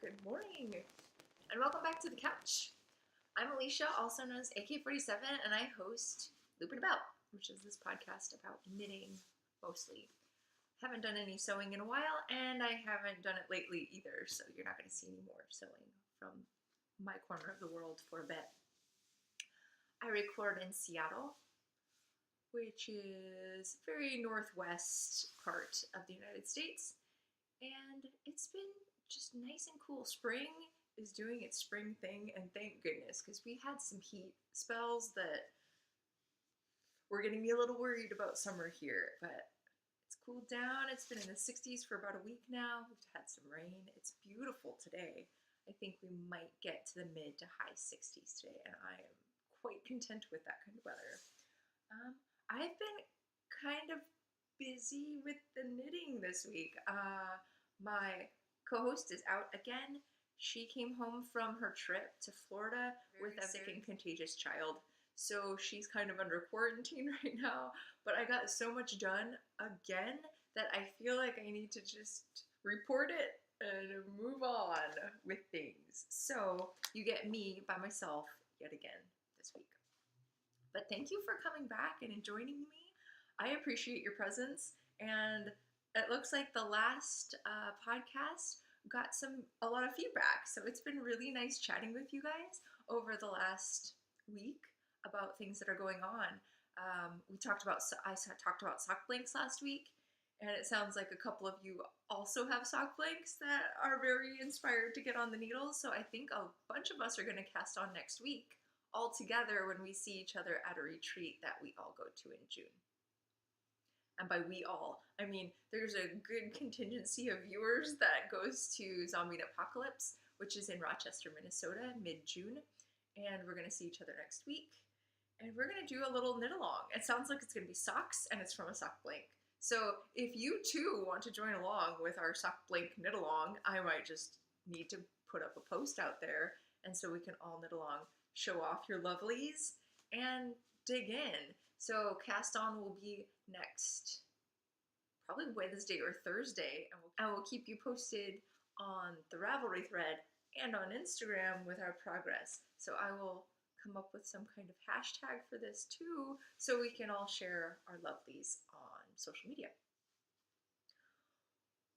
Good morning, and welcome back to the couch. I'm Alicia, also known as AK47, and I host Looping About, which is this podcast about knitting mostly. Haven't done any sewing in a while, and I haven't done it lately either, so you're not going to see any more sewing from my corner of the world for a bit. I record in Seattle, which is very northwest part of the United States, and it's been just nice and cool. Spring is doing its spring thing, and thank goodness, because we had some heat spells that were getting me a little worried about summer here, but it's cooled down. It's been in the 60s for about a week now. We've had some rain. It's beautiful today. I think we might get to the mid to high 60s today, and I am quite content with that kind of weather. I've been kind of busy with the knitting this week. My co-host is out again. She came home from her trip to Florida with a sick and contagious child. So she's kind of under quarantine right now. But I got so much done again that I feel like I need to just report it and move on with things. So you get me by myself yet again this week. But thank you for coming back and joining me. I appreciate your presence, and it looks like the last podcast got a lot of feedback. So it's been really nice chatting with you guys over the last week about things that are going on. I talked about sock blanks last week, and it sounds like a couple of you also have sock blanks that are very inspired to get on the needle. So I think a bunch of us are going to cast on next week all together when we see each other at a retreat that we all go to in June. And by we all, I mean there's a good contingency of viewers that goes to Zombie Apocalypse, which is in Rochester, Minnesota, mid-June. And we're going to see each other next week. And we're going to do a little knit along. It sounds like it's going to be socks, and it's from a sock blank. So if you too want to join along with our sock blank knit along, I might just need to put up a post out there, and so we can all knit along. Show off your lovelies and dig in. So cast on will be next, probably Wednesday or Thursday, and we'll keep you posted on the Ravelry thread and on Instagram with our progress. So I will come up with some kind of hashtag for this too, so we can all share our lovelies on social media.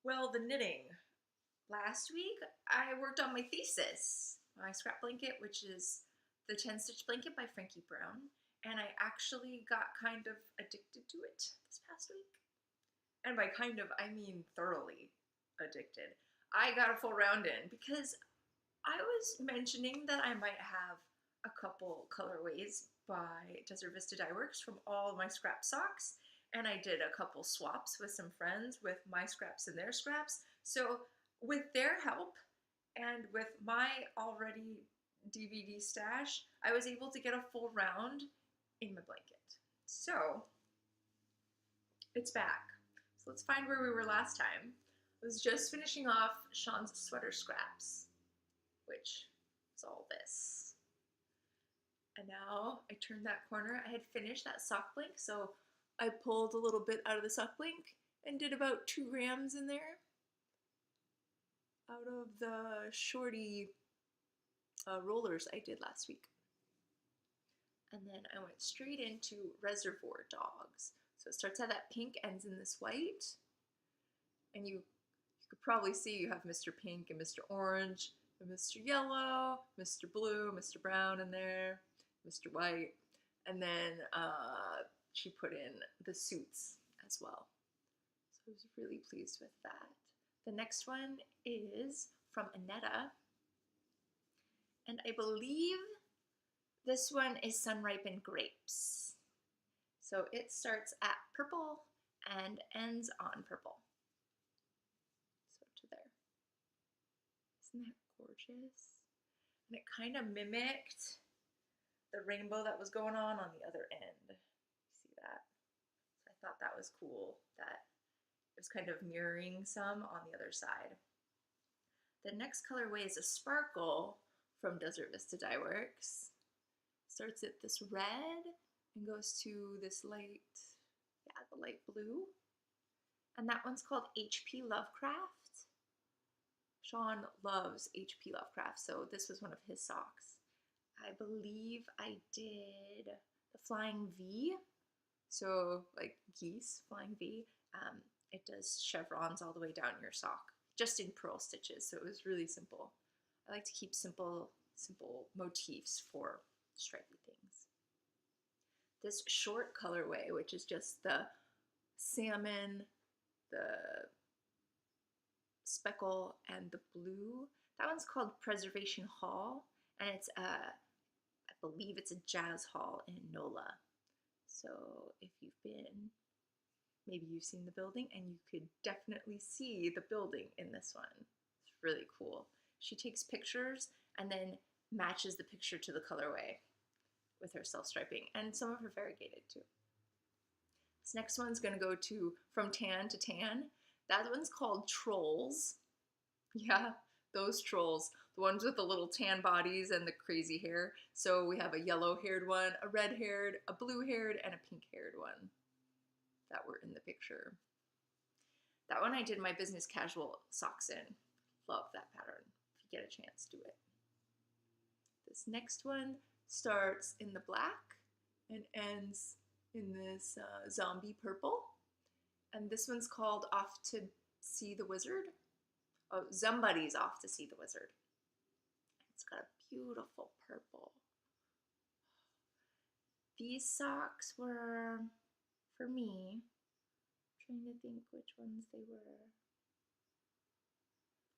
Well, the knitting. Last week, I worked on my thesis, my scrap blanket, which is the 10-stitch blanket by Frankie Brown, and I actually got kind of addicted to it this past week. And by kind of, I mean thoroughly addicted. I got a full round in because I was mentioning that I might have a couple colorways by Desert Vista Dye Works from all of my scrap socks, and I did a couple swaps with some friends with my scraps and their scraps. So with their help and with my already DVD stash, I was able to get a full round in my blanket. So it's back. So let's find where we were last time. I was just finishing off Sean's sweater scraps, which is all this. And now I turned that corner. I had finished that sock blank, so I pulled a little bit out of the sock blank and did about 2 grams in there out of the shorty rollers I did last week. And then I went straight into Reservoir Dogs. So it starts out that pink, ends in this white. And you could probably see you have Mr. Pink and Mr. Orange, and Mr. Yellow, Mr. Blue, Mr. Brown in there, Mr. White. And then she put in the suits as well. So I was really pleased with that. The next one is from Annetta. And I believe this one is Sun-Ripened Grapes. So it starts at purple and ends on purple. So to there. Isn't that gorgeous? And it kind of mimicked the rainbow that was going on the other end. See that? So I thought that was cool, that it was kind of mirroring some on the other side. The next colorway is a sparkle from Desert Vista Dye Works. Starts at this red and goes to this light, the light blue. And that one's called HP Lovecraft. Sean loves H.P. Lovecraft, so this was one of his socks. I believe I did the Flying V, so like geese, Flying V. It does chevrons all the way down your sock, just in pearl stitches, so it was really simple. I like to keep simple motifs for stripy things. This short colorway, which is just the salmon, the speckle, and the blue, that one's called Preservation Hall, and it's I believe it's a jazz hall in NOLA. So if you've been, maybe you've seen the building, and you could definitely see the building in this one. It's really cool. She takes pictures and then matches the picture to the colorway with her self-striping, and some of her variegated too. This next one's gonna go to From Tan to Tan. That one's called Trolls. Yeah, those trolls. The ones with the little tan bodies and the crazy hair. So we have a yellow-haired one, a red-haired, a blue-haired, and a pink-haired one that were in the picture. That one I did my business casual socks in. Love that pattern. If you get a chance, do it. This next one starts in the black and ends in this zombie purple. And this one's called Off to See the Wizard. Oh, Somebody's Off to See the Wizard. It's got a beautiful purple. These socks were, for me, I'm trying to think which ones they were.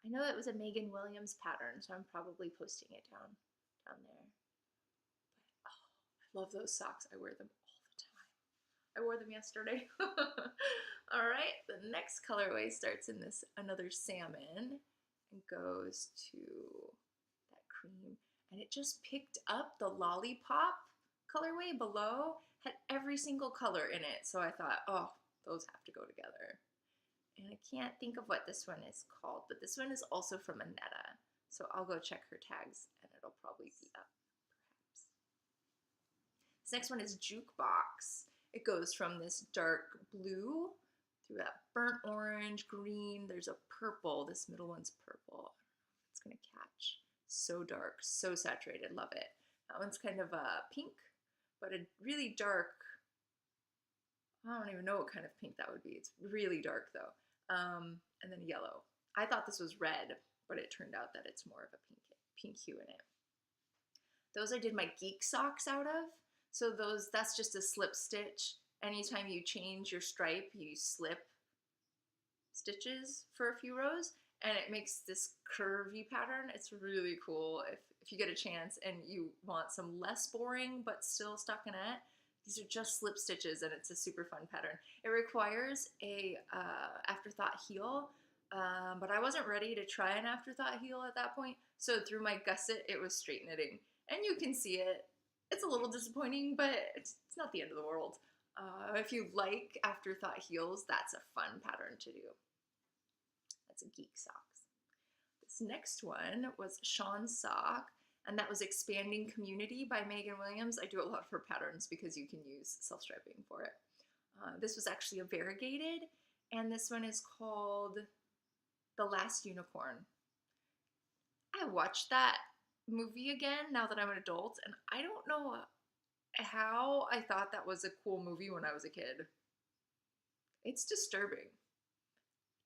I know it was a Megan Williams pattern, so I'm probably posting it down there. But, oh, I love those socks. I wear them all the time. I wore them yesterday. All right, the next colorway starts in this another salmon and goes to that cream. And it just picked up the lollipop colorway below, had every single color in it. So I thought, oh, those have to go together. And I can't think of what this one is called, but this one is also from Annetta. So I'll go check her tags and it'll probably be up, perhaps. This next one is Jukebox. It goes from this dark blue through that burnt orange, green. There's a purple. This middle one's purple. I don't know if it's gonna catch. So dark, so saturated, love it. That one's kind of pink, but a really dark, I don't even know what kind of pink that would be. It's really dark though. And then yellow. I thought this was red, but it turned out that it's more of a pink hue in it. Those I did my geek socks out of. So that's just a slip stitch. Anytime you change your stripe, you slip stitches for a few rows, and it makes this curvy pattern. It's really cool if you get a chance and you want some less boring but still stockinette. These are just slip stitches, and it's a super fun pattern. It requires a afterthought heel, but I wasn't ready to try an afterthought heel at that point, so through my gusset, it was straight knitting. And you can see it. It's a little disappointing, but it's not the end of the world. If you like afterthought heels, that's a fun pattern to do. That's a geek socks. This next one was Sean's sock, and that was Expanding Community by Megan Williams. I do a lot of her patterns because you can use self-striping for it. This was actually a variegated, and this one is called The Last Unicorn. I watched that movie again now that I'm an adult, and I don't know how I thought that was a cool movie when I was a kid. It's disturbing.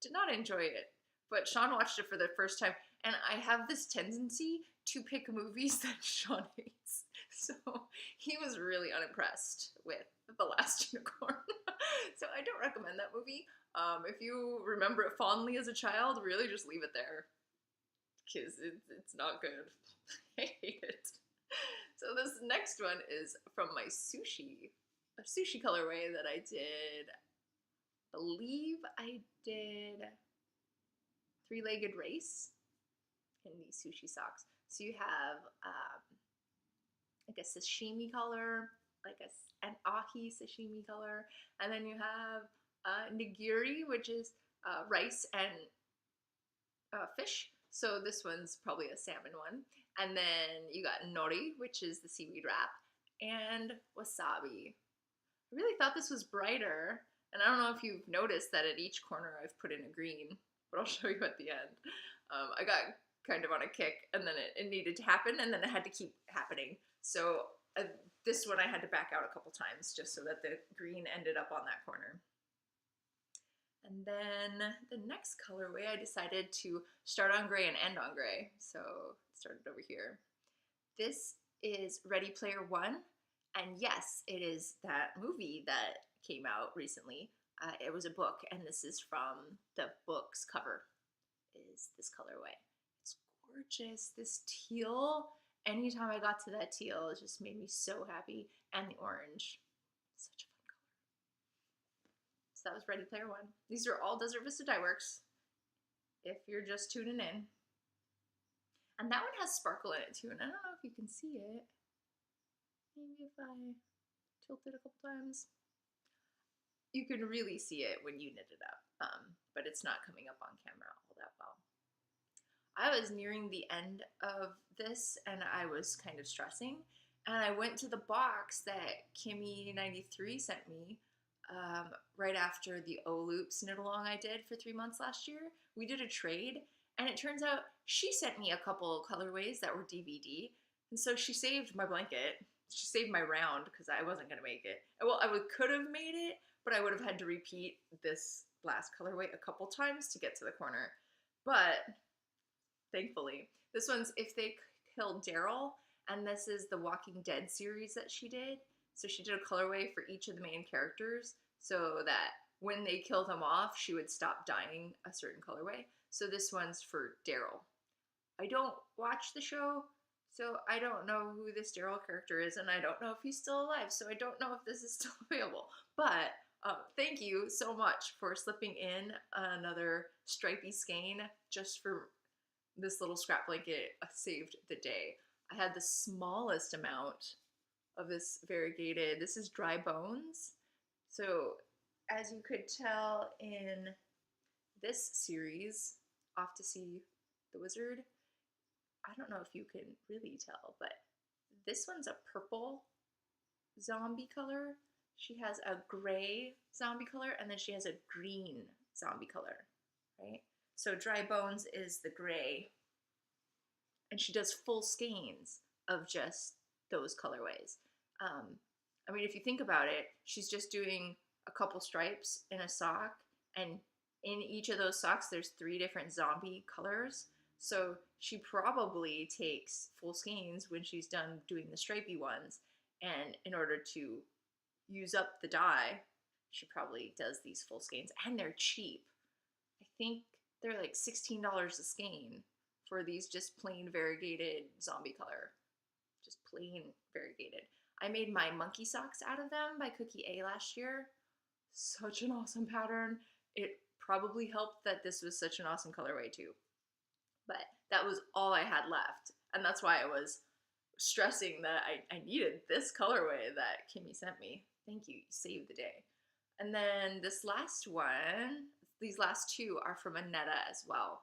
Did not enjoy it, but Sean watched it for the first time, and I have this tendency to pick movies that Sean hates. So he was really unimpressed with The Last Unicorn. So I don't recommend that movie. If you remember it fondly as a child, really just leave it there, because it's not good. I hate it. So this next one is from my sushi, a sushi colorway that I did, I believe I did three-legged race in these sushi socks. So you have like a sashimi color, like an ahi sashimi color, and then you have nigiri, which is rice and fish. So this one's probably a salmon one. And then you got nori, which is the seaweed wrap, and wasabi. I really thought this was brighter, and I don't know if you've noticed that at each corner I've put in a green, but I'll show you at the end. I got kind of on a kick, and then it needed to happen, and then it had to keep happening. So this one I had to back out a couple times just so that the green ended up on that corner. And then the next colorway, I decided to start on gray and end on gray. So it started over here. This is Ready Player One. And yes, it is that movie that came out recently. It was a book, and this is from the book's cover, is this colorway. It's gorgeous. This teal, anytime I got to that teal, it just made me so happy. And the orange, such a fun color. So that was Ready Player One. These are all Desert Vista Dye Works, if you're just tuning in. And that one has sparkle in it too, and I don't know if you can see it. Maybe if I tilt it a couple times. You can really see it when you knit it up, but it's not coming up on camera all that well. I was nearing the end of this, and I was kind of stressing, and I went to the box that Kimmy93 sent me right after the O-Loops knit along I did for 3 months last year. We did a trade, and it turns out she sent me a couple colorways that were DVD, and so she saved my blanket. She saved my round because I wasn't going to make it. Well, I could have made it, but I would have had to repeat this last colorway a couple times to get to the corner. But thankfully, this one's If They Killed Daryl, and this is the Walking Dead series that she did. So she did a colorway for each of the main characters so that when they killed them off, she would stop dyeing a certain colorway. So this one's for Daryl. I don't watch the show, so I don't know who this Daryl character is, and I don't know if he's still alive, so I don't know if this is still available. But thank you so much for slipping in another stripy skein just for this little scrap blanket. Saved the day. I had the smallest amount of this variegated. This is Dry Bones. So as you could tell in this series, Off to See the Wizard, I don't know if you can really tell, but this one's a purple zombie color. She has a gray zombie color, and then she has a green zombie color, right? So Dry Bones is the gray, and she does full skeins of just those colorways. I mean, if you think about it, she's just doing a couple stripes in a sock, and in each of those socks, there's 3 different zombie colors. So she probably takes full skeins when she's done doing the stripy ones, and in order to use up the dye, she probably does these full skeins, and they're cheap. I think they're like $16 a skein for these just plain variegated zombie color, just plain variegated. I made my monkey socks out of them by Cookie A last year. Such an awesome pattern. It probably helped that this was such an awesome colorway too. But that was all I had left. And that's why I was stressing that I needed this colorway that Kimmy sent me. Thank you, you saved the day. And then this last one, these last 2 are from Annetta as well.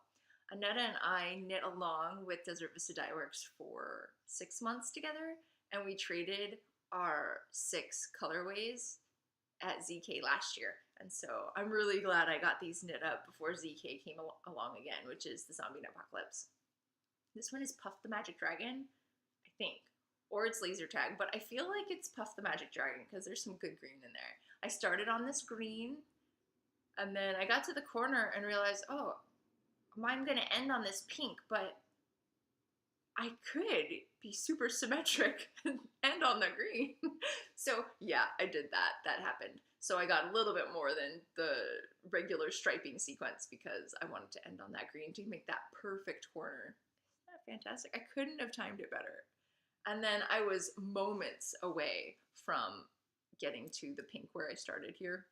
Annetta and I knit along with Desert Vista Dye Works for 6 months together, and we traded our 6 colorways at ZK last year. And so I'm really glad I got these knit up before ZK came along again, which is the Zombie Apocalypse. This one is Puff the Magic Dragon, I think, or it's Laser Tag, but I feel like it's Puff the Magic Dragon because there's some good green in there. I started on this green, and then I got to the corner and realized, oh, I'm going to end on this pink, but I could be super symmetric and end on the green. So yeah, I did that. That happened. So I got a little bit more than the regular striping sequence because I wanted to end on that green to make that perfect corner. Isn't that fantastic? I couldn't have timed it better. And then I was moments away from getting to the pink where I started here.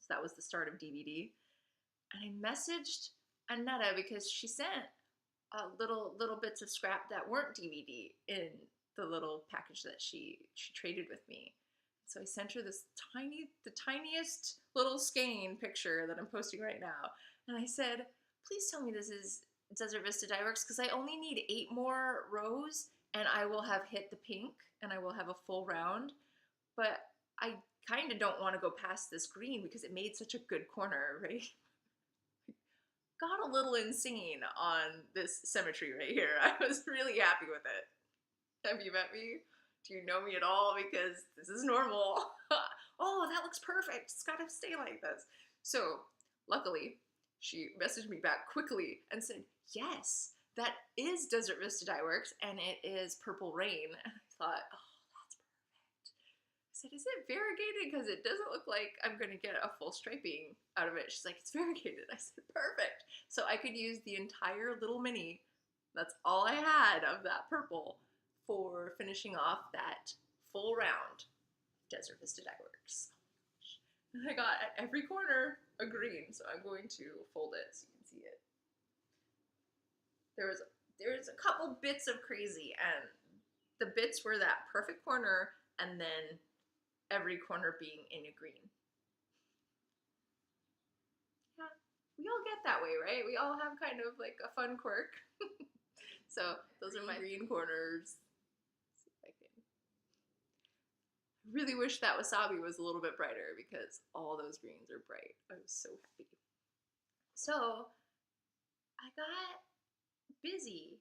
So that was the start of DVD. And I messaged Annetta because she sent little bits of scrap that weren't DVD in the little package that she traded with me. So I sent her this the tiniest little skein picture that I'm posting right now. And I said, please tell me this is Desert Vista Dye Works because I only need 8 more rows and I will have hit the pink and I will have a full round. But I kind of don't want to go past this green because it made such a good corner, right? got a little insane on this symmetry right here. I was really happy with it. Have you met me? Do you know me at all? Because this is normal. Oh, that looks perfect. It's got to stay like this. So, luckily, she messaged me back quickly and said, yes, that is Desert Vista Dye Works, and it is Purple Rain. And I thought, oh, that's perfect. I said, is it variegated? Because it doesn't look like I'm going to get a full striping out of it. She's like, it's variegated. I said, perfect. So I could use the entire little mini, that's all I had of that purple, for finishing off that full round Desert Vista Dye Works. And I got at every corner a green, so I'm going to fold it so you can see it. There's a couple bits of crazy, and the bits were that perfect corner and then every corner being in a green. Yeah, we all get that way, right? We all have kind of like a fun quirk. So those are my green corners. I really wish that wasabi was a little bit brighter because all those greens are bright. I was so happy. So I got busy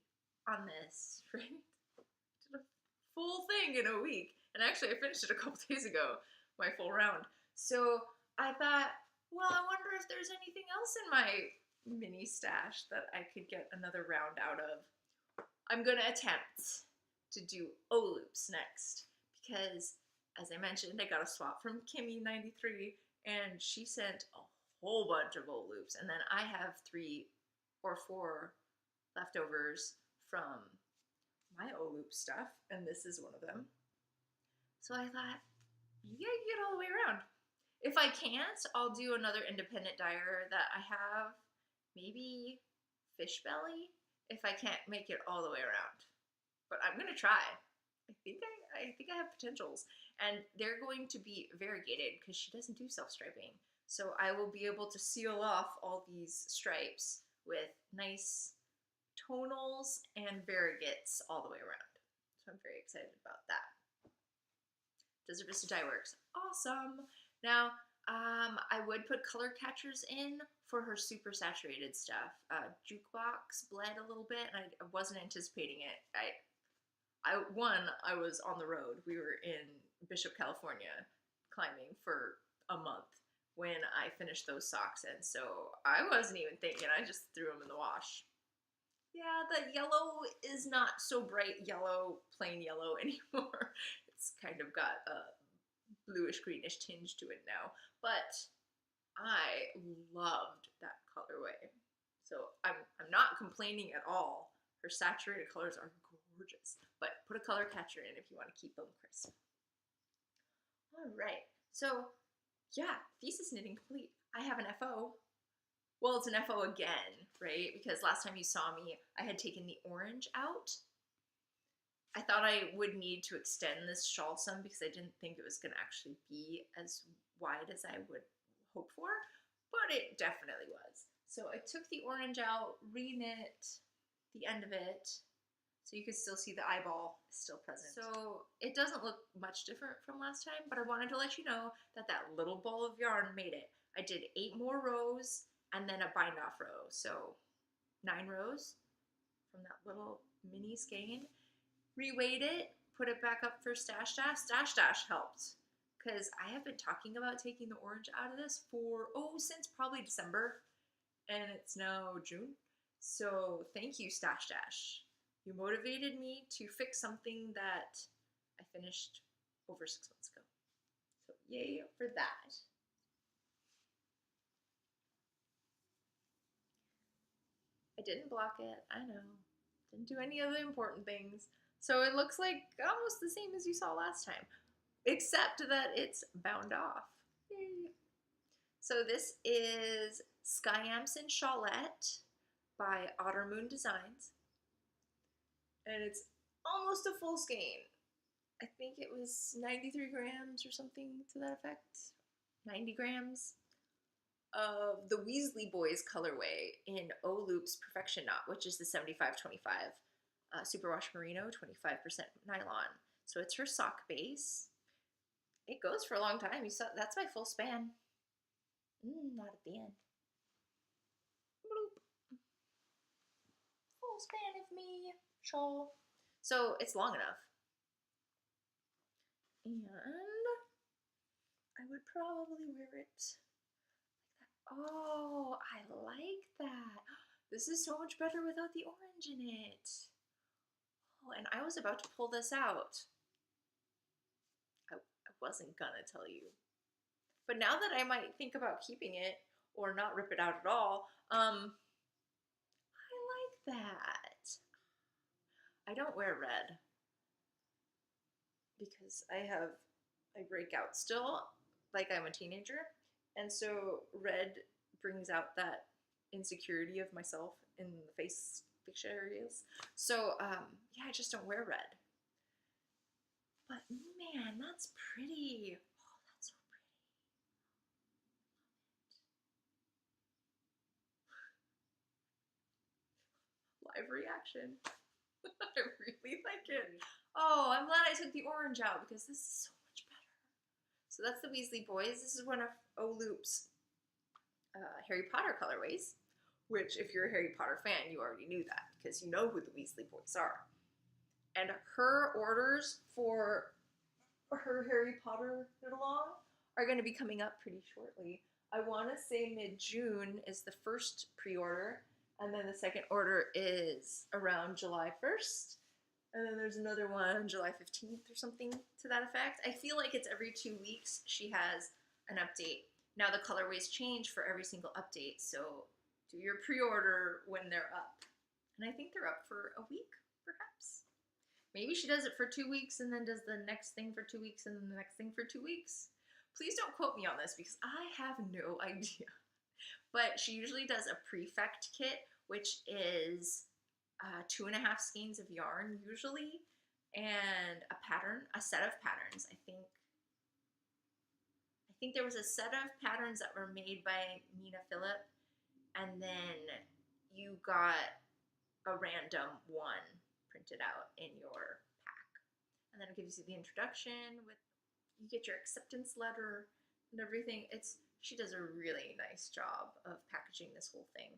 on this, right? Did a full thing in a week. And actually I finished it a couple days ago, my full round. So I thought, well, I wonder if there's anything else in my mini stash that I could get another round out of. I'm gonna attempt to do O-loops next because, as I mentioned, I got a swap from Kimmy93, and she sent a whole bunch of O-loops, and then I have 3 or 4 leftovers from my O-loop stuff, and this is one of them. So I thought, maybe I can get all the way around. If I can't, I'll do another independent dyer that I have, maybe fish belly, if I can't make it all the way around. But I'm gonna try. I think I have potentials, and they're going to be variegated because she doesn't do self-striping. So I will be able to seal off all these stripes with nice tonals and variegates all the way around. So I'm very excited about that. Desert Vista Dye Works, awesome. Now, I would put color catchers in for her super saturated stuff. Jukebox bled a little bit, and I wasn't anticipating it. I was on the road. We were in Bishop, California, climbing for a month when I finished those socks in, so I wasn't even thinking. I just threw them in the wash. Yeah, the yellow is not so bright yellow, plain yellow anymore. It's kind of got a bluish greenish tinge to it now, but I loved that colorway. So I'm not complaining at all. Her saturated colors are gorgeous, but put a color catcher in if you want to keep them crisp. All right, so yeah, thesis knitting complete. I have an FO. Well, it's an FO again, right? Because last time you saw me, I had taken the orange out. I thought I would need to extend this shawl some because I didn't think it was going to actually be as wide as I would hope for, but it definitely was. So I took the orange out, re-knit the end of it, so you can still see the eyeball is still present. So it doesn't look much different from last time, but I wanted to let you know that that little ball of yarn made it. I did 8 more rows and then a bind off row. So 9 rows from that little mini skein. Reweighed it, put it back up for Stash Dash. Stash Dash helped because I have been talking about taking the orange out of this for, since probably December, and it's now June. So thank you, Stash Dash. You motivated me to fix something that I finished over 6 months ago. So yay for that. I didn't block it, I know. Didn't do any of the important things. So it looks like almost the same as you saw last time, except that it's bound off. Yay. So this is Skyamson Shawlette by Otter Moon Designs. And it's almost a full skein. I think it was 93 grams or something to that effect. 90 grams of the Weasley Boys colorway in O-Loops Perfection Knot, which is the 75-25 Superwash Merino, 25% nylon. So it's her sock base. It goes for a long time. You saw that's my full span. Not at the end. Bloop. Small span of me shawl. So it's long enough. And I would probably wear it like that. Oh, I like that. This is so much better without the orange in it. Oh, and I was about to pull this out. I wasn't gonna tell you. But now that I might think about keeping it or not rip it out at all, I like that. I don't wear red because I break out still, like I'm a teenager, and so red brings out that insecurity of myself in the face areas. So yeah, I just don't wear red. But man, that's pretty. Oh, that's so pretty. Live reaction. I really like it. Oh, I'm glad I took the orange out because this is so much better. So that's the Weasley Boys. This is one of Loop's Harry Potter colorways, which if you're a Harry Potter fan, you already knew that because you know who the Weasley Boys are. And her orders for her Harry Potter knit-along are going to be coming up pretty shortly. I want to say mid-June is the first pre-order, and then the second order is around July 1st. And then there's another one July 15th or something to that effect. I feel like it's every 2 weeks she has an update. Now the colorways change for every single update, so do your pre-order when they're up. And I think they're up for a week, perhaps. Maybe she does it for 2 weeks and then does the next thing for 2 weeks and then the next thing for 2 weeks. Please don't quote me on this because I have no idea. But she usually does a prefect kit, which is 2.5 skeins of yarn usually, and a pattern, a set of patterns. I think there was a set of patterns that were made by Mina Phillip, and then you got a random one printed out in your pack. And then it gives you the introduction with, you get your acceptance letter and everything. She does a really nice job of packaging this whole thing.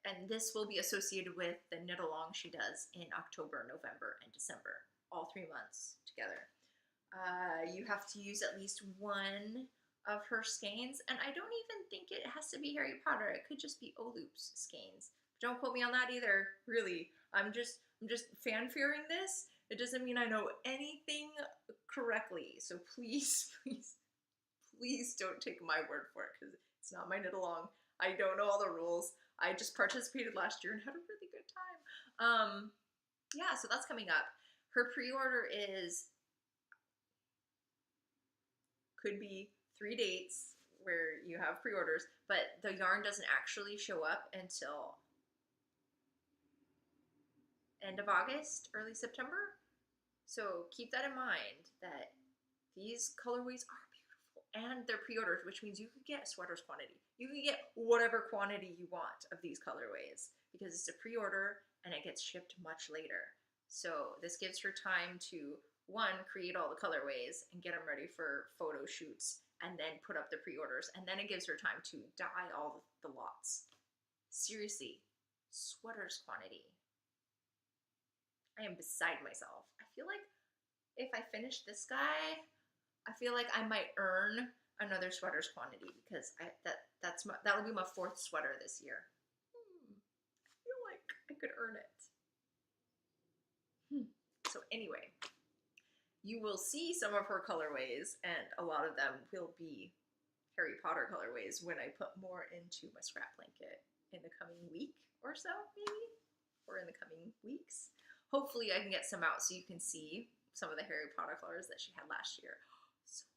And this will be associated with the knit along she does in October, November, and December, all 3 months together. You have to use at least one of her skeins, and I don't even think it has to be Harry Potter. It could just be Loop's skeins. Don't quote me on that either. Really, I'm just fanfaring this. It doesn't mean I know anything correctly. So please, please, please don't take my word for it because it's not my knit along. I don't know all the rules. I just participated last year and had a really good time. Yeah, so that's coming up. Her pre-order could be 3 dates where you have pre-orders, but the yarn doesn't actually show up until end of August, early September. So keep that in mind that these colorways are beautiful and they're pre-orders, which means you could get a sweater's quantity. You can get whatever quantity you want of these colorways because it's a pre-order and it gets shipped much later. So this gives her time to, one, create all the colorways and get them ready for photo shoots and then put up the pre-orders. And then it gives her time to dye all the lots. Seriously, sweater's quantity. I am beside myself. I feel like if I finish this guy, I feel like I might earn another sweater's quantity because that'll be my 4th sweater this year. I feel like I could earn it. So anyway, you will see some of her colorways, and a lot of them will be Harry Potter colorways when I put more into my scrap blanket in the coming week or so, maybe, or in the coming weeks. Hopefully I can get some out so you can see some of the Harry Potter colors that she had last year. So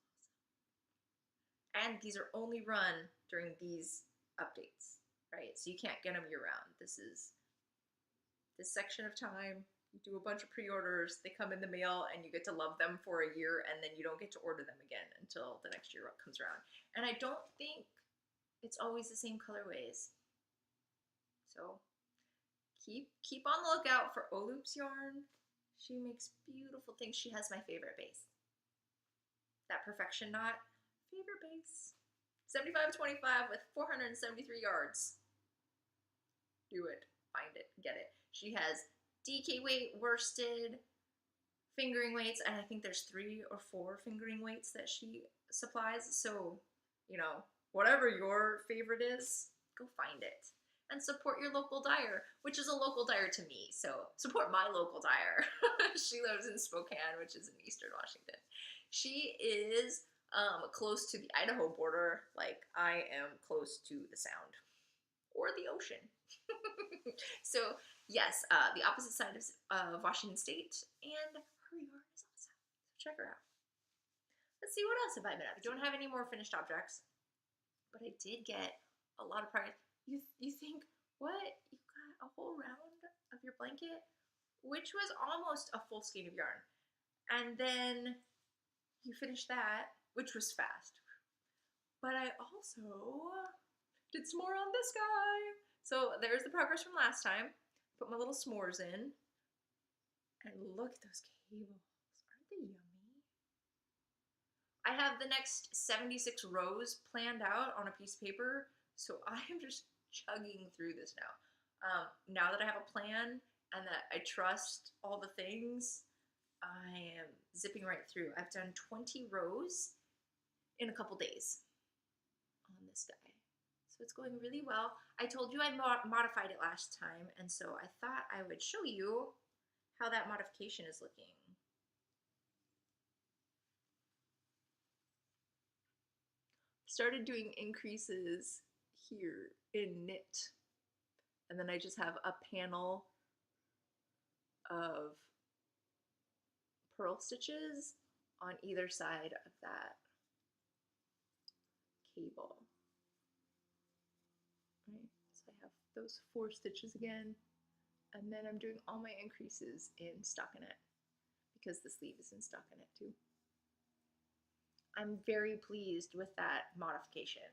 awesome. And these are only run during these updates, right? So you can't get them year round. This is this section of time. You do a bunch of pre-orders, they come in the mail, and you get to love them for a year, and then you don't get to order them again until the next year comes around. And I don't think it's always the same colorways. So keep on the lookout for Loop's yarn. She makes beautiful things. She has my favorite base. That Perfection knot, favorite base. 75-25 with 473 yards. Do it. Find it. Get it. She has DK weight, worsted, fingering weights, and I think there's 3 or 4 fingering weights that she supplies. So, whatever your favorite is, go find it. And support your local dyer, which is a local dyer to me. So support my local dyer. She lives in Spokane, which is in Eastern Washington. She is close to the Idaho border, like I am close to the Sound or the ocean. So yes, the opposite side of Washington State, and her yarn is awesome. So check her out. Let's see, what else have I been up to? I don't have any more finished objects, but I did get a lot of progress. You think, what? You got a whole round of your blanket? Which was almost a full skein of yarn. And then you finished that, which was fast. But I also did some more on this guy. So there's the progress from last time. Put my little s'mores in. And look at those cables. Aren't they yummy? I have the next 76 rows planned out on a piece of paper. So I am just chugging through this now. Now that I have a plan and that I trust all the things, I am zipping right through. I've done 20 rows in a couple days on this guy. So it's going really well. I told you I modified it last time, and so I thought I would show you how that modification is looking. Started doing increases here in knit, and then I just have a panel of purl stitches on either side of that cable. Right, so I have those 4 stitches again, and then I'm doing all my increases in stockinette because the sleeve is in stockinette too. I'm very pleased with that modification.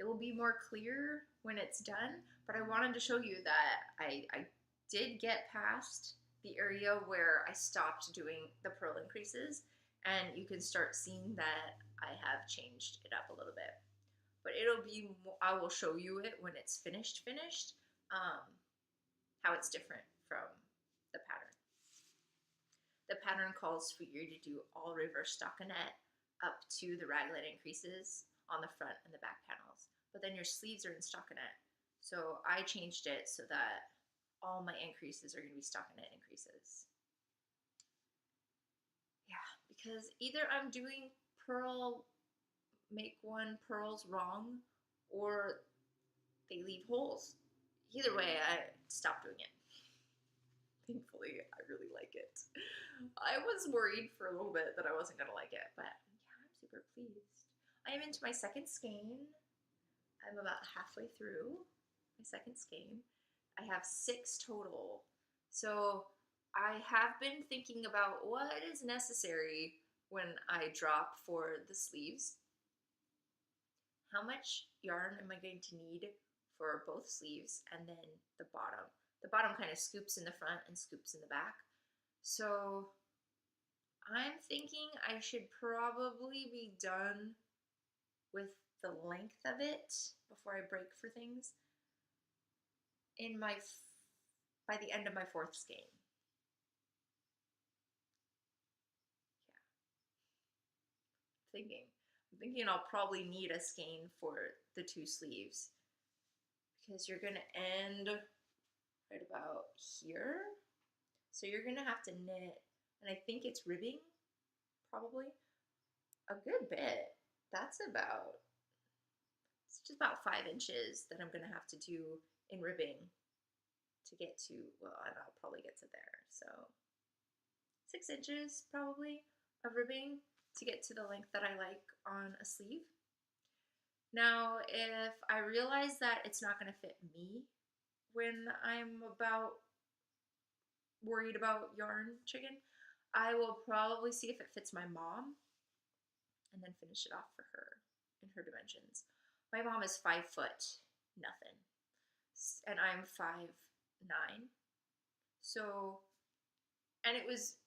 It will be more clear when it's done, but I wanted to show you that I did get past the area where I stopped doing the purl increases, and you can start seeing that I have changed it up a little bit. But I will show you it when it's finished, how it's different from the pattern. The pattern calls for you to do all reverse stockinette up to the raglan increases on the front and the back panels. But then your sleeves are in stockinette. So I changed it so that all my increases are going to be stockinette increases. Yeah, because either I'm doing make one purls wrong, or they leave holes. Either way, I stopped doing it. Thankfully, I really like it. I was worried for a little bit that I wasn't going to like it, but yeah, I'm super pleased. I am into my second skein. I'm about halfway through my second skein. I have 6 total. So I have been thinking about what is necessary when I drop for the sleeves. How much yarn am I going to need for both sleeves, and then the bottom. The bottom kind of scoops in the front and scoops in the back. So I'm thinking I should probably be done with the length of it before I break for things by the end of my 4th skein. Yeah. I'm thinking I'll probably need a skein for the 2 sleeves, because you're going to end right about here. So you're going to have to knit, and I think it's ribbing, probably, a good bit. It's just about 5 inches that I'm going to have to do in ribbing to get to, well, and I'll probably get to there. So 6 inches probably of ribbing to get to the length that I like on a sleeve. Now, if I realize that it's not going to fit me when I'm worried about yarn chicken, I will probably see if it fits my mom and then finish it off for her in her dimensions. My mom is 5 foot nothing, and I'm 5'9". So, and it was,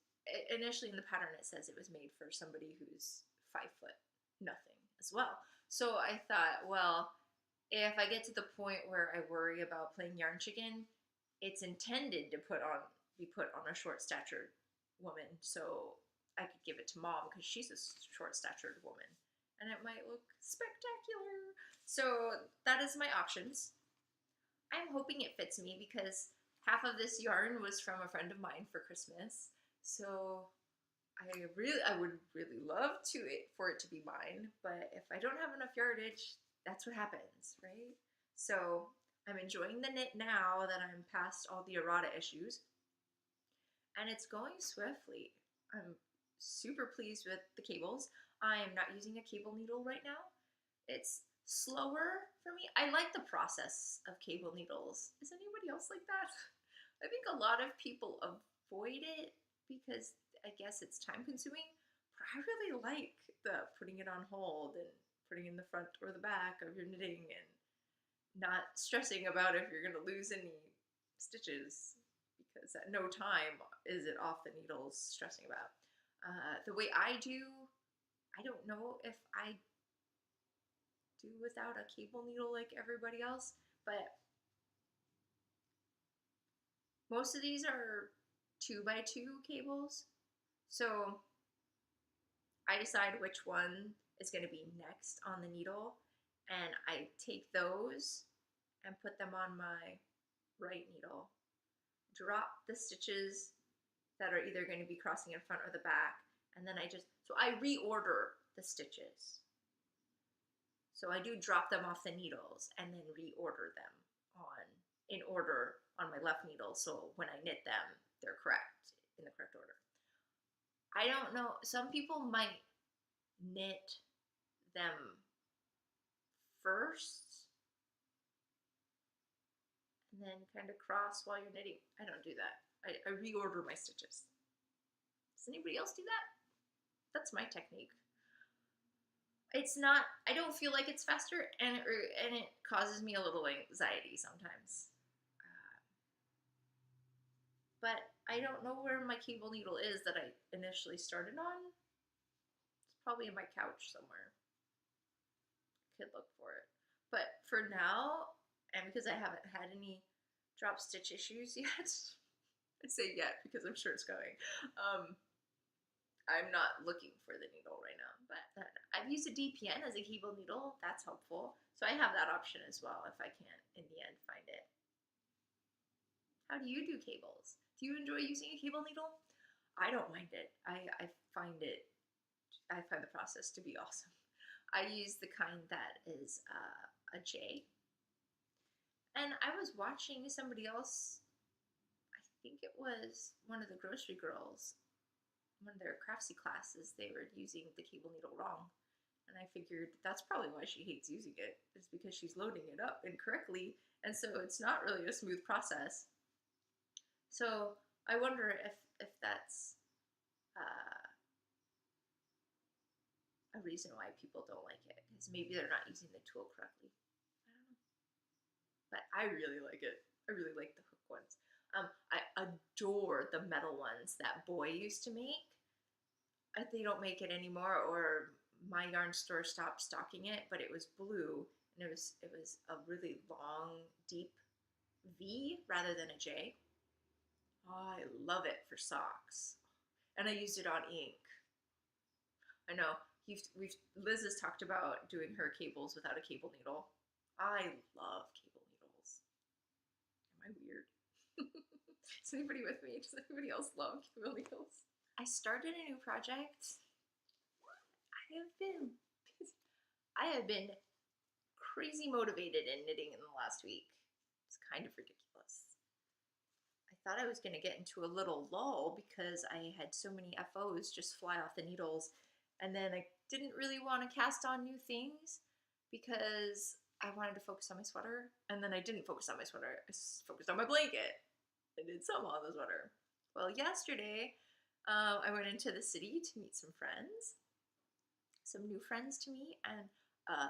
initially in the pattern it says it was made for somebody who's 5 foot nothing as well. So I thought, well, if I get to the point where I worry about playing yarn chicken, it's intended to be put on a short statured woman, so I could give it to mom because she's a short statured woman, and it might look spectacular. So that is my options. I'm hoping it fits me because half of this yarn was from a friend of mine for Christmas. So I would really love for it to be mine, but if I don't have enough yardage, that's what happens, right? So I'm enjoying the knit now that I'm past all the errata issues, and it's going swiftly. I'm super pleased with the cables. I am not using a cable needle right now. It's slower for me. I like the process of cable needles. Is anybody else like that? I think a lot of people avoid it because I guess it's time consuming, but I really like the putting it on hold and putting it in the front or the back of your knitting and not stressing about if you're going to lose any stitches because at no time is it off the needles stressing about. The way I do, I don't know if I do without a cable needle like everybody else, but most of these are 2x2 cables, so I decide which one is going to be next on the needle, and I take those and put them on my right needle, drop the stitches that are either going to be crossing in front or the back, and then I reorder the stitches. So I do drop them off the needles and then reorder them in order on my left needle, so when I knit them, they're in the correct order. I don't know, some people might knit them first and then kind of cross while you're knitting. I don't do that. I reorder my stitches. Does anybody else do that? That's my technique. It's not, I don't feel like it's faster, and it causes me a little anxiety sometimes. But I don't know where my cable needle is that I initially started on. It's probably in my couch somewhere. I could look for it. But for now, and because I haven't had any drop stitch issues yet, I say yet because I'm sure it's going, I'm not looking for the needle right now, but I've used a DPN as a cable needle. That's helpful. So I have that option as well if I can't, in the end, find it. How do you do cables? Do you enjoy using a cable needle? I don't mind it. I find the process to be awesome. I use the kind that is a J. And I was watching somebody else, I think it was one of the grocery girls, one of their craftsy classes, they were using the cable needle wrong. And I figured that's probably why she hates using it. It's because she's loading it up incorrectly. And so it's not really a smooth process. So I wonder if that's a reason why people don't like it. Because maybe they're not using the tool correctly. I don't know. But I really like it. I really like the hook ones. I adore the metal ones that Boy used to make. They don't make it anymore, or my yarn store stopped stocking it, but it was blue, and it was a really long, deep V rather than a J. Oh, I love it for socks. And I used it on ink. I know, Liz has talked about doing her cables without a cable needle. I love cable needles. Am I weird? Is anybody with me? Does anybody else love cable needles? I started a new project. I have been crazy motivated in knitting in the last week. It's kind of ridiculous. I thought I was going to get into a little lull because I had so many FOs just fly off the needles, and then I didn't really want to cast on new things because I wanted to focus on my sweater, and then I didn't focus on my sweater. I focused on my blanket. I did some on the sweater. Well, yesterday, I went into the city to meet some friends, some new friends to me, and a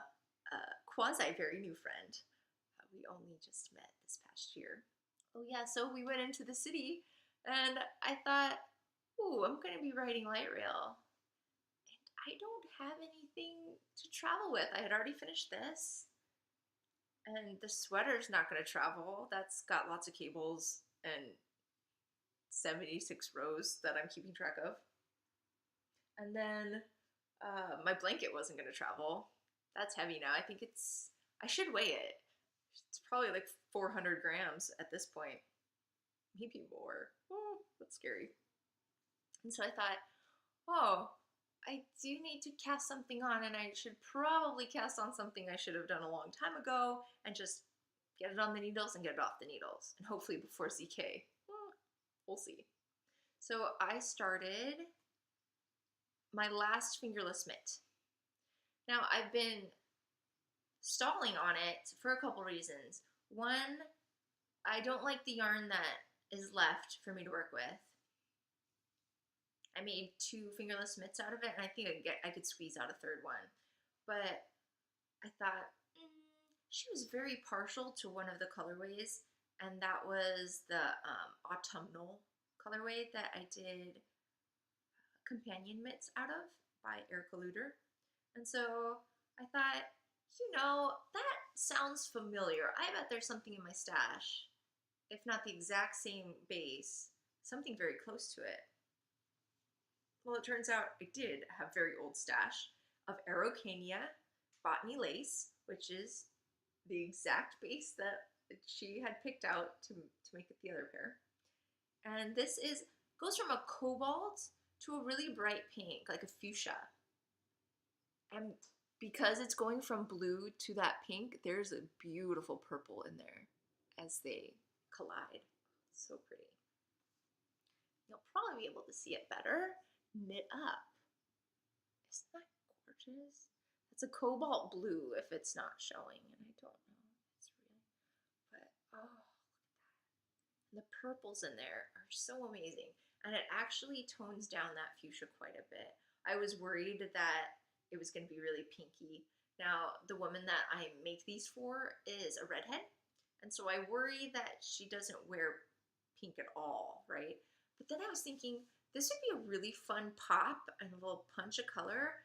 quasi-very new friend. We only just met this past year. Oh yeah, so we went into the city, and I thought, ooh, I'm going to be riding light rail. And I don't have anything to travel with. I had already finished this. And the sweater's not going to travel. That's got lots of cables and 76 rows that I'm keeping track of. And then my blanket wasn't going to travel. That's heavy now. I should weigh it. It's probably like 400 grams at this point. Maybe more. Oh, that's scary. And so I thought, oh, I do need to cast something on, and I should probably cast on something I should have done a long time ago and just get it on the needles and get it off the needles. And hopefully before ZK. We'll see. So I started my last fingerless mitt. Now I've been stalling on it for a couple reasons. One, I don't like the yarn that is left for me to work with. I made 2 fingerless mitts out of it, and I think I could squeeze out a third one. But I thought, she was very partial to one of the colorways, and that was the autumnal colorway that I did companion mitts out of by Erica Luder. And so I thought, that sounds familiar. I bet there's something in my stash, if not the exact same base, something very close to it. Well, it turns out I did have very old stash of Araucania botany lace, which is the exact base that she had picked out to make it the other pair. And this goes from a cobalt to a really bright pink, like a fuchsia. And because it's going from blue to that pink, there's a beautiful purple in there as they collide. So pretty. You'll probably be able to see it better. Knit up. Isn't that gorgeous? It's a cobalt blue if it's not showing, and I don't know if it's really, but oh, look at that. And the purples in there are so amazing, and it actually tones down that fuchsia quite a bit. I was worried that it was going to be really pinky. Now, the woman that I make these for is a redhead, and so I worry that she doesn't wear pink at all, right? But then I was thinking, this would be a really fun pop and a little punch of color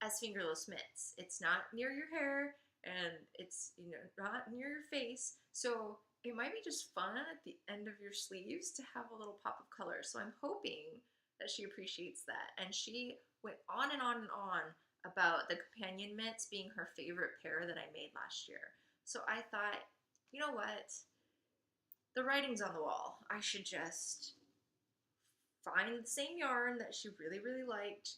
as fingerless mitts. It's not near your hair and it's not near your face. So it might be just fun at the end of your sleeves to have a little pop of color. So I'm hoping that she appreciates that. And she went on and on and on about the companion mitts being her favorite pair that I made last year. So I thought, you know what? The writing's on the wall. I should just find the same yarn that she really, really liked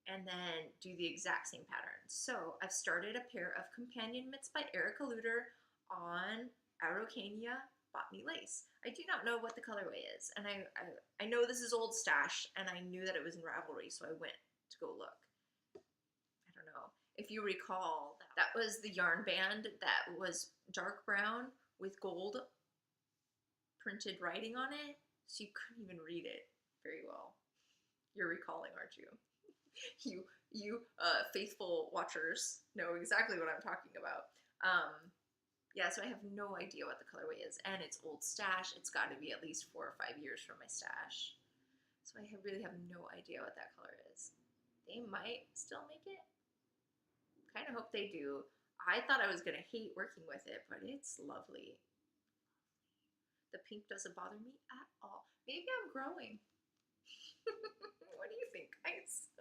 and then do the exact same pattern. So I've started a pair of companion mitts by Erica Luder on Araucania botany lace. I do not know what the colorway is, and I know this is old stash, and I knew that it was in Ravelry, so I went to go look. I don't know. If you recall, that was the yarn band that was dark brown with gold printed writing on it, so you couldn't even read it very well. You're recalling, aren't you? You faithful watchers know exactly what I'm talking about. Yeah, so I have no idea what the colorway is, and it's old stash. It's got to be at least 4 or 5 years from my stash. So I really have no idea what that color is. They might still make it. Kind of hope they do. I thought I was going to hate working with it, but it's lovely. The pink doesn't bother me at all. Maybe I'm growing. What do you think, guys?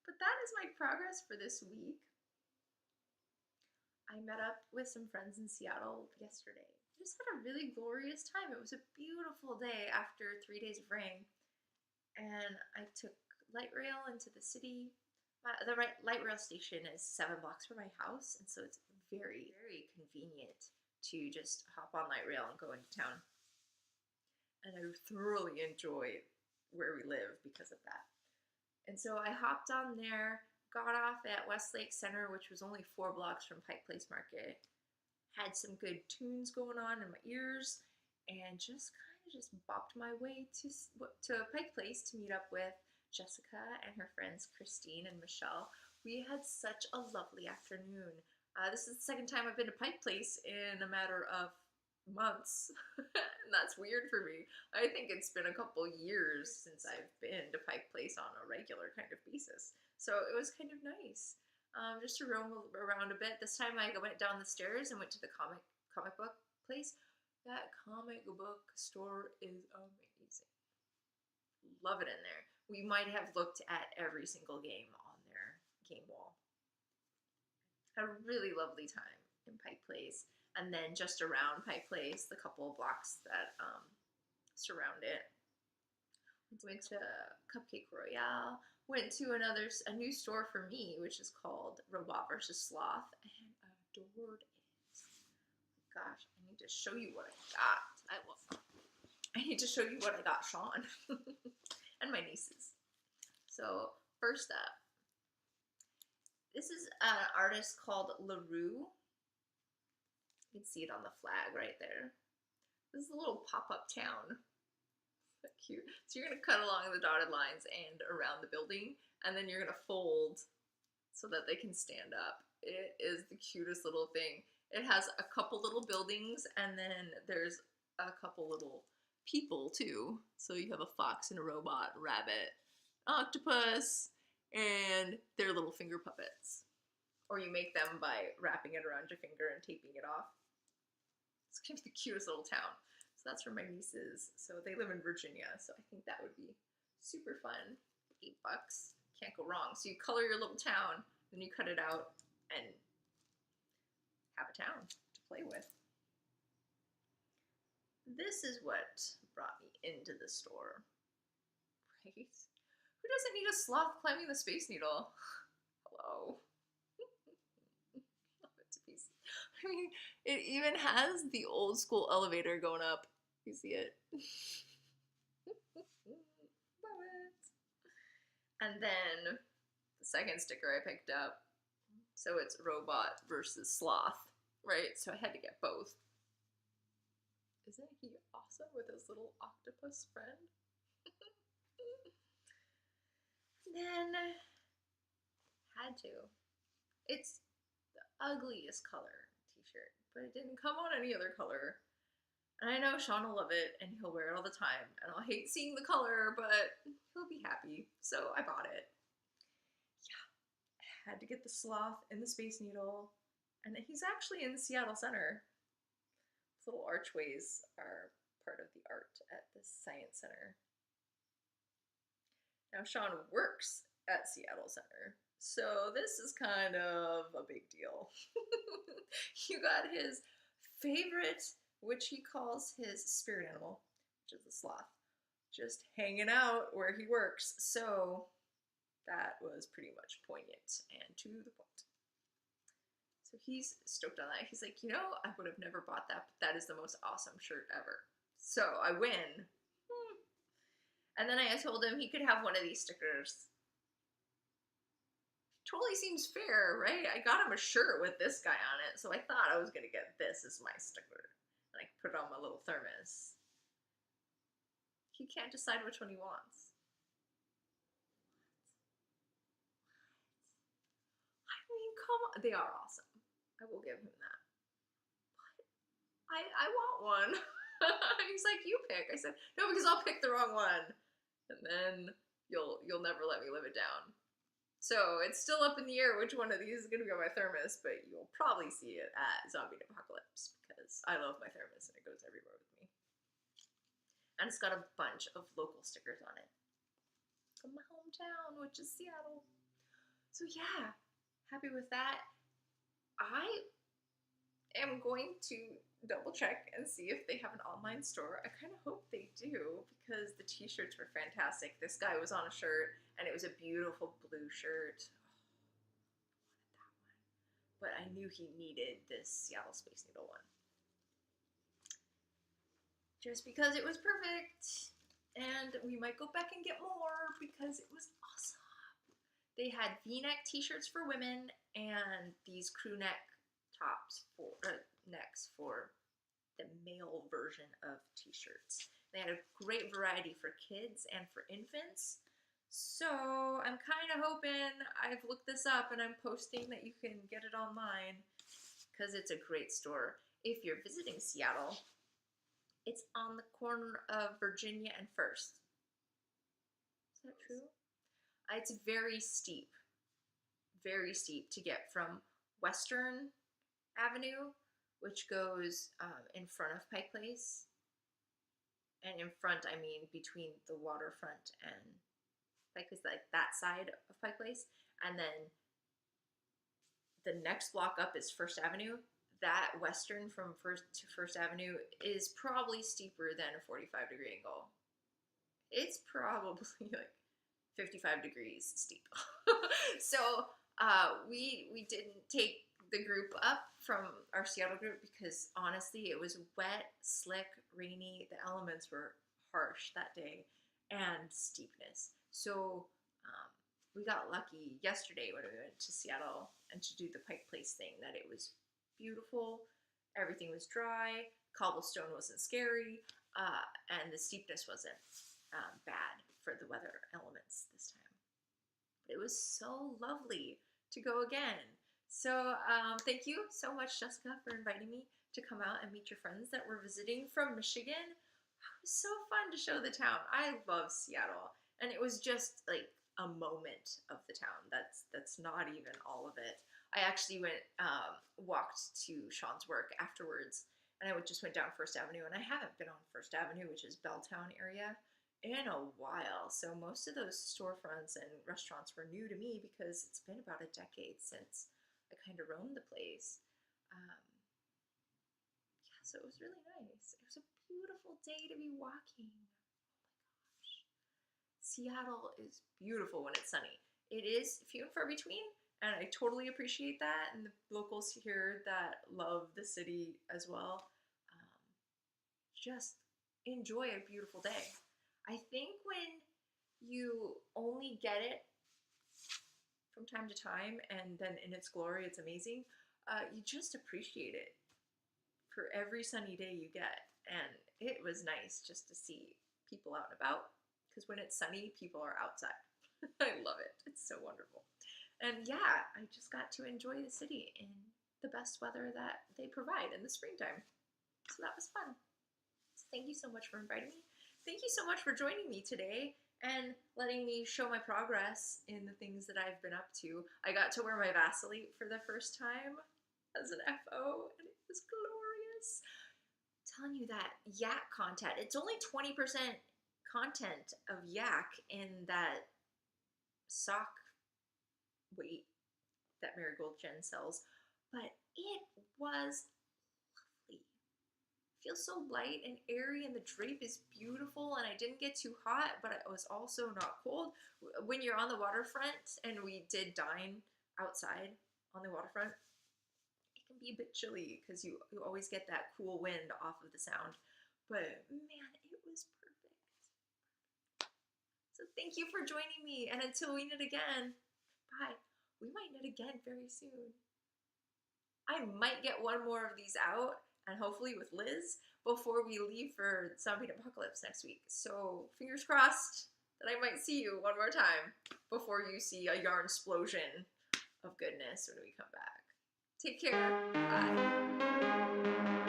But that is my progress for this week. I met up with some friends in Seattle yesterday. We just had a really glorious time. It was a beautiful day after 3 days of rain. And I took light rail into the city. The light rail station is 7 blocks from my house, and so it's very, very convenient to just hop on light rail and go into town. And I thoroughly enjoy where we live because of that. And so I hopped on there, got off at Westlake Center, which was only 4 blocks from Pike Place Market, had some good tunes going on in my ears, and just kind of bopped my way to Pike Place to meet up with Jessica and her friends Christine and Michelle. We had such a lovely afternoon. This is the second time I've been to Pike Place in a matter of months, and that's weird for me. I think it's been a couple years since I've been to Pike Place on a regular kind of basis, so it was kind of nice. just to roam around a bit. This time I went down the stairs and went to the comic book place. That comic book store is amazing. Love it in there. We might have looked at every single game on their game wall. Had a really lovely time in Pike Place. And then just around Pike Place, the couple of blocks that surround it. Went to Cupcake Royale. Went to a new store for me, which is called Robot vs. Sloth, and adored it. Gosh, I need to show you what I got. I need to show you what I got Sean and my nieces. So first up, this is an artist called LaRue. You can see it on the flag right there. This is a little pop-up town. So cute. So you're going to cut along the dotted lines and around the building, and then you're going to fold so that they can stand up. It is the cutest little thing. It has a couple little buildings, and then there's a couple little people too. So you have a fox and a robot, rabbit, octopus, and their little finger puppets. Or you make them by wrapping it around your finger and taping it off. It's kind of the cutest little town. So that's for my nieces. So they live in Virginia, so I think that would be super fun. $8. Can't go wrong. So you color your little town, then you cut it out and have a town to play with. This is what brought me into the store. Right? Who doesn't need a sloth climbing the Space Needle? Hello. Love it to pieces. I mean, it even has the old school elevator going up. You see it? Love it. And then the second sticker I picked up, so it's robot versus sloth, right? So I had to get both. Isn't he awesome with his little octopus friend? Then, had to. It's the ugliest color t-shirt, but it didn't come on any other color. And I know Sean will love it, and he'll wear it all the time, and I'll hate seeing the color, but he'll be happy. So I bought it. Yeah, I had to get the sloth and the Space Needle, and he's actually in the Seattle Center. These little archways are part of the art at the Science Center. Now Sean works at Seattle Center, so this is kind of a big deal. You got his favorite, which he calls his spirit animal, which is the sloth, just hanging out where he works. So that was pretty much poignant and to the point. So he's stoked on that. He's like, you know, I would have never bought that, but that is the most awesome shirt ever. So I win. And then I told him he could have one of these stickers. Totally seems fair, right? I got him a shirt with this guy on it, so I thought I was going to get this as my sticker. And I put it on my little thermos. He can't decide which one he wants. I mean, come on. They are awesome. I will give him that. But I want one. He's like, you pick. I said, no, because I'll pick the wrong one. And then you'll never let me live it down. So it's still up in the air which one of these is going to be on my thermos, but you'll probably see it at Zombie Apocalypse because I love my thermos and it goes everywhere with me. And it's got a bunch of local stickers on it from my hometown, which is Seattle. So yeah, happy with that. I am going to double check and see if they have an online store. I kind of hope they do because the t-shirts were fantastic. This guy was on a shirt and it was a beautiful blue shirt. Oh, I wanted that one. But I knew he needed this Seattle Space Needle one. Just because it was perfect. And we might go back and get more because it was awesome. They had V-neck t-shirts for women and these crew neck tops for necks for the male version of t-shirts. They had a great variety for kids and for infants. So I'm kind of hoping, I've looked this up and I'm posting that you can get it online because it's a great store. If you're visiting Seattle, it's on the corner of Virginia and First. Is that true? It's very steep. very steep to get from Western Avenue, which goes in front of Pike Place. And in front, I mean between the waterfront and Pike Place, like that side of Pike Place. And then the next block up is First Avenue. That Western from First to First Avenue is probably steeper than a 45-degree angle. It's probably like 55 degrees steep. So we didn't take the group up from our Seattle group because honestly it was wet, slick, rainy. The elements were harsh that day and steepness. So we got lucky yesterday when we went to Seattle and to do the Pike Place thing that it was beautiful. Everything was dry. Cobblestone wasn't scary. And the steepness wasn't bad for the weather elements this time. But it was so lovely to go again. So thank you so much, Jessica, for inviting me to come out and meet your friends that were visiting from Michigan. It was so fun to show the town. I love Seattle. And it was just like a moment of the town. That's not even all of it. I actually walked to Sean's work afterwards, and I just went down First Avenue, and I haven't been on First Avenue, which is Belltown area, in a while. So most of those storefronts and restaurants were new to me because it's been about a decade since I kind of roamed the place. Yeah, so it was really nice. It was a beautiful day to be walking. Oh my gosh. Seattle is beautiful when it's sunny. It is few and far between, and I totally appreciate that. And the locals here that love the city as well, just enjoy a beautiful day. I think when you only get it from time to time and then in its glory, it's amazing, you just appreciate it for every sunny day you get. And it was nice just to see people out and about, because when it's sunny, people are outside. I love it. It's so wonderful. And yeah, I just got to enjoy the city in the best weather that they provide in the springtime. So that was fun. So thank you so much for inviting me. Thank you so much for joining me today and letting me show my progress in the things that I've been up to. I got to wear my Vaseline for the first time as an FO, and it was glorious. I'm telling you that yak content, it's only 20% content of yak in that sock weight that Marigold Jen sells, but it was lovely. It feels so light and airy, and the drape is beautiful, and I didn't get too hot, but it was also not cold. When you're on the waterfront, and we did dine outside on the waterfront, it can be a bit chilly because you always get that cool wind off of the sound, but man, it was perfect. So thank you for joining me, and until we knit again, bye. We might knit again very soon. I might get one more of these out, and hopefully with Liz, before we leave for Zombie Apocalypse next week. So fingers crossed that I might see you one more time before you see a yarn explosion of goodness when we come back. Take care. Bye.